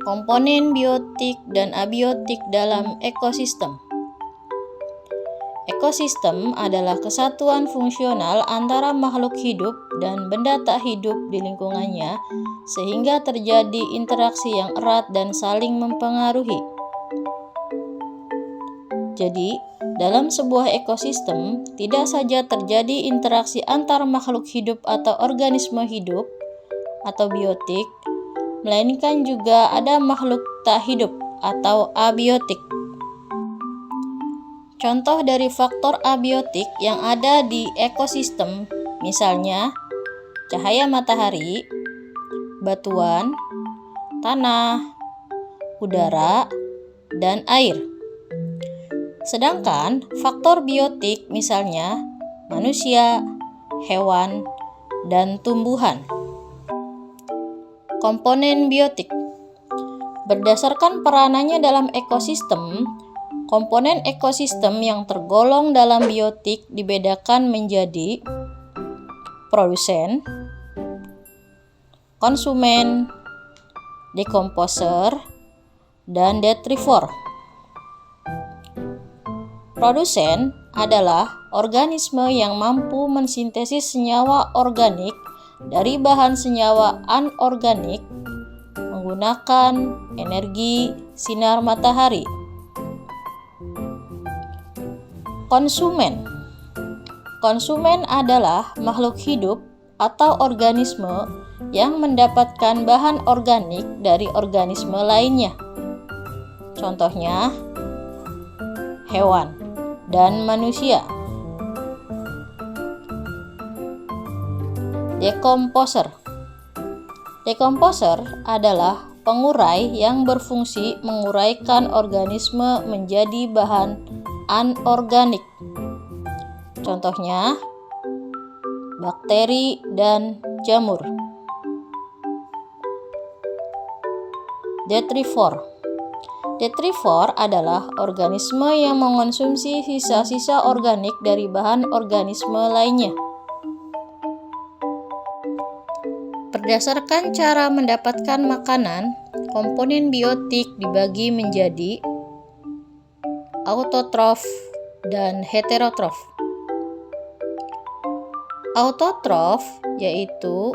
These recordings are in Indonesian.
Komponen biotik dan abiotik dalam ekosistem. Ekosistem adalah kesatuan fungsional antara makhluk hidup dan benda tak hidup di lingkungannya, sehingga terjadi interaksi yang erat dan saling mempengaruhi. Jadi, dalam sebuah ekosistem, tidak saja terjadi interaksi antar makhluk hidup atau organisme hidup atau biotik, melainkan juga ada makhluk tak hidup atau abiotik. Contoh dari faktor abiotik yang ada di ekosistem, misalnya cahaya matahari, batuan, tanah, udara, dan air. Sedangkan faktor biotik misalnya manusia, hewan, dan tumbuhan. Komponen biotik. Berdasarkan peranannya dalam ekosistem, komponen ekosistem yang tergolong dalam biotik dibedakan menjadi produsen, konsumen, dekomposer, dan detrivor. Produsen adalah organisme yang mampu mensintesis senyawa organik dari bahan senyawa anorganik menggunakan energi sinar matahari. Konsumen. Konsumen adalah makhluk hidup atau organisme yang mendapatkan bahan organik dari organisme lainnya. Contohnya, hewan dan manusia. Dekomposer. Dekomposer adalah pengurai yang berfungsi menguraikan organisme menjadi bahan anorganik. Contohnya, bakteri dan jamur. Detrivor. Detrivor adalah organisme yang mengonsumsi sisa-sisa organik dari bahan organisme lainnya. Berdasarkan cara mendapatkan makanan, komponen biotik dibagi menjadi autotrof dan heterotrof. Autotrof yaitu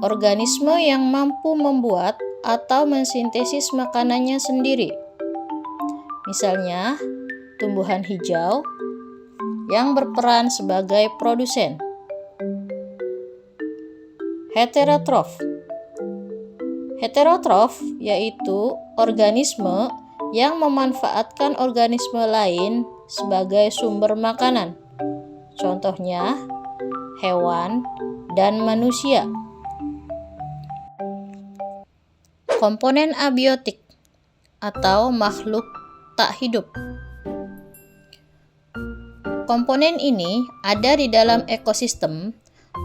organisme yang mampu membuat atau mensintesis makanannya sendiri. Misalnya, tumbuhan hijau yang berperan sebagai produsen. Heterotrof. Heterotrof yaitu organisme yang memanfaatkan organisme lain sebagai sumber makanan. Contohnya, hewan dan manusia. Komponen abiotik atau makhluk tak hidup. Komponen ini ada di dalam ekosistem,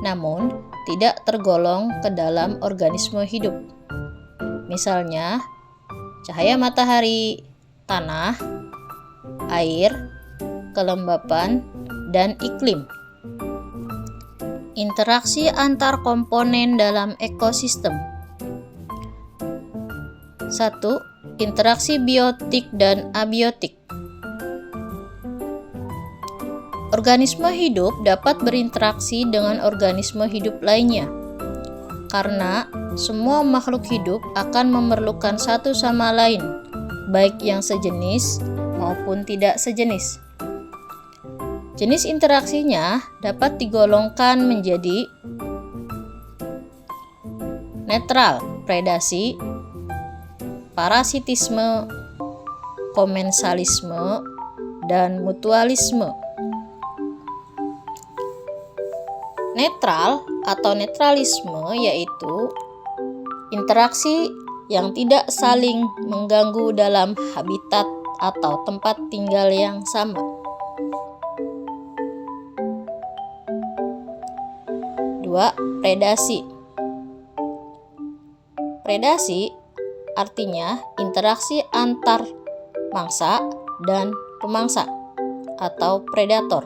namun tidak tergolong ke dalam organisme hidup. Misalnya, cahaya matahari, tanah, air, kelembapan, dan iklim. Interaksi antar komponen dalam ekosistem. 1. Interaksi biotik dan abiotik. Organisme hidup dapat berinteraksi dengan organisme hidup lainnya, karena semua makhluk hidup akan memerlukan satu sama lain, baik yang sejenis maupun tidak sejenis. Jenis interaksinya dapat digolongkan menjadi netral, predasi, parasitisme, komensalisme, dan mutualisme. Netral atau netralisme yaitu interaksi yang tidak saling mengganggu dalam habitat atau tempat tinggal yang sama. 2. Predasi. Predasi artinya interaksi antar mangsa dan pemangsa atau predator.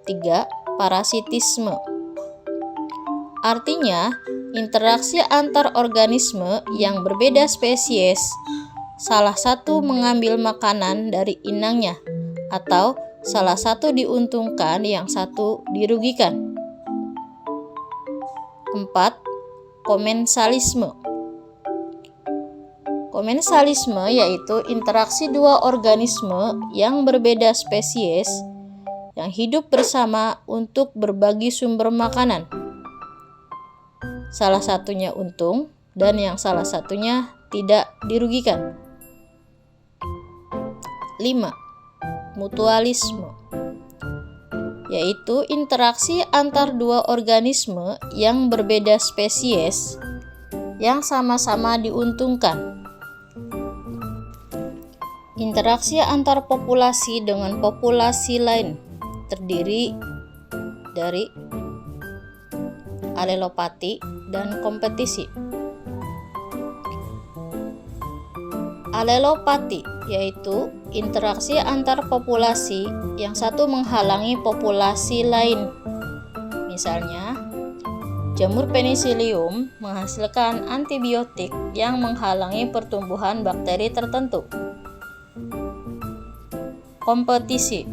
3. Parasitisme. Artinya, interaksi antar organisme yang berbeda spesies, salah satu mengambil makanan dari inangnya, atau salah satu diuntungkan, yang satu dirugikan. 4. Komensalisme. Komensalisme yaitu interaksi dua organisme yang berbeda spesies yang hidup bersama untuk berbagi sumber makanan. Salah satunya untung dan yang salah satunya tidak dirugikan. 5. Mutualisme, yaitu interaksi antar dua organisme yang berbeda spesies yang sama-sama diuntungkan. Interaksi antar populasi dengan populasi lain terdiri dari alelopati dan kompetisi. Alelopati yaitu interaksi antar populasi yang satu menghalangi populasi lain. Misalnya, jamur penicillium menghasilkan antibiotik yang menghalangi pertumbuhan bakteri tertentu. Kompetisi.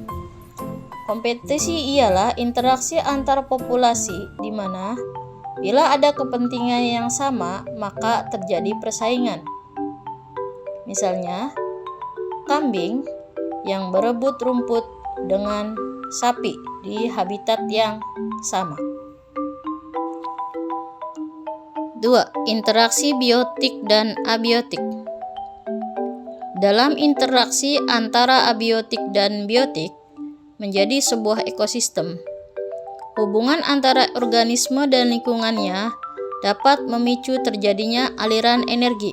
Kompetisi ialah interaksi antar populasi di mana bila ada kepentingan yang sama, maka terjadi persaingan. Misalnya, kambing yang berebut rumput dengan sapi di habitat yang sama. 2. Interaksi biotik dan abiotik. Dalam interaksi antara abiotik dan biotik menjadi sebuah ekosistem, hubungan antara organisme dan lingkungannya dapat memicu terjadinya aliran energi.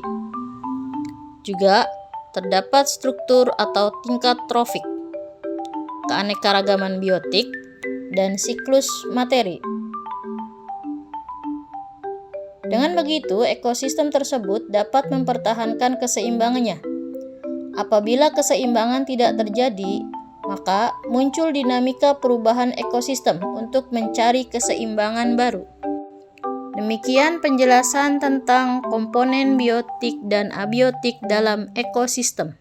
Juga terdapat struktur atau tingkat trofik, keanekaragaman biotik, dan siklus materi. Dengan begitu, ekosistem tersebut dapat mempertahankan keseimbangannya. Apabila keseimbangan tidak terjadi, maka muncul dinamika perubahan ekosistem untuk mencari keseimbangan baru. Demikian penjelasan tentang komponen biotik dan abiotik dalam ekosistem.